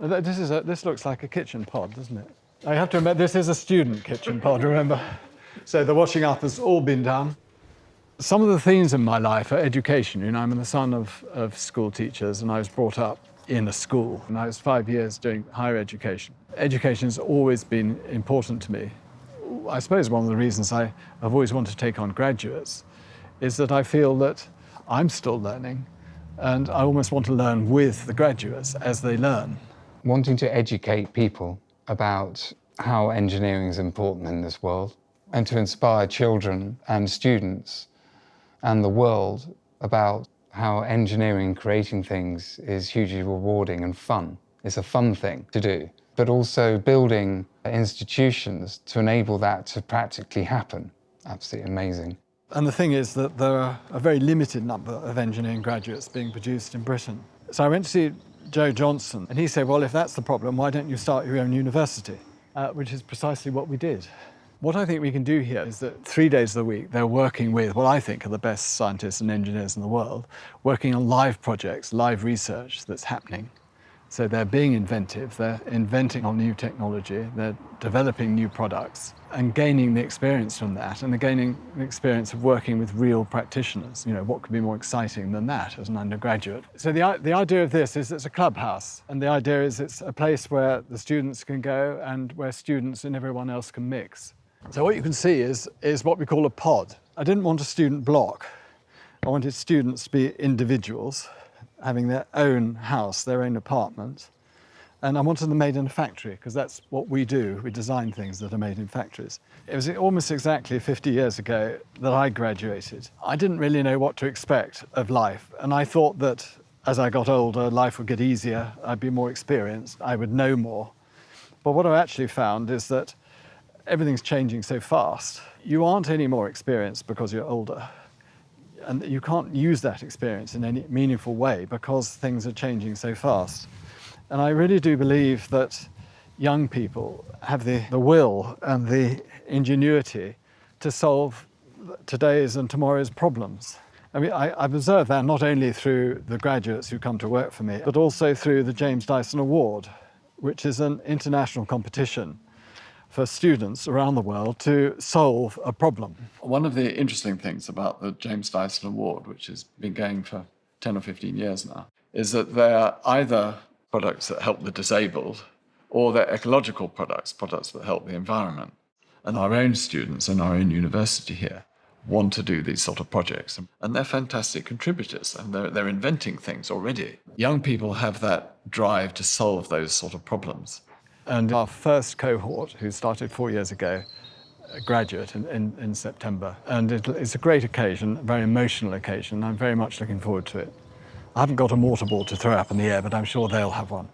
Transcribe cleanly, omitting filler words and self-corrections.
This looks like a kitchen pod, doesn't it? I have to remember, this is a student kitchen pod, remember? So the washing up has all been done. Some of the themes in my life are education. You know, I'm the son of school teachers, and I was brought up in a school, and I was 5 years doing higher education. Education has always been important to me. I suppose one of the reasons I've always wanted to take on graduates is that I feel that I'm still learning, and I almost want to learn with the graduates as they learn. Wanting to educate people about how engineering is important in this world, and to inspire children and students and the world about how engineering, creating things, is hugely rewarding and fun. It's a fun thing to do, but also building institutions to enable that to practically happen. Absolutely amazing. And the thing is that there are a very limited number of engineering graduates being produced in Britain. So I went to see Joe Johnson, and he said, well, if that's the problem, why don't you start your own university? Which is precisely what we did. What I think we can do here is that 3 days of the week, they're working with what I think are the best scientists and engineers in the world, working on live projects, live research that's happening. So they're being inventive, they're inventing on new technology, they're developing new products and gaining the experience from that, and they're gaining the experience of working with real practitioners. You know, what could be more exciting than that as an undergraduate? So the idea of this is it's a clubhouse, and the idea is it's a place where the students can go and where students and everyone else can mix. So what you can see is what we call a pod. I didn't want a student block. I wanted students to be individuals, having their own house, their own apartment. And I wanted them made in a factory, because that's what we do. We design things that are made in factories. It was almost exactly 50 years ago that I graduated. I didn't really know what to expect of life. And I thought that as I got older, life would get easier, I'd be more experienced, I would know more. But what I actually found is that everything's changing so fast. You aren't any more experienced because you're older. And you can't use that experience in any meaningful way because things are changing so fast. And I really do believe that young people have the will and the ingenuity to solve today's and tomorrow's problems. I mean, I've observed that not only through the graduates who come to work for me, but also through the James Dyson Award, which is an international competition for students around the world to solve a problem. One of the interesting things about the James Dyson Award, which has been going for 10 or 15 years now, is that they're either products that help the disabled or they're ecological products that help the environment. And our own students in our own university here want to do these sort of projects. And they're fantastic contributors, and they're inventing things already. Young people have that drive to solve those sort of problems. And our first cohort, who started 4 years ago, a graduate in September. And it's a great occasion, a very emotional occasion. I'm very much looking forward to it. I haven't got a mortar ball to throw up in the air, but I'm sure they'll have one.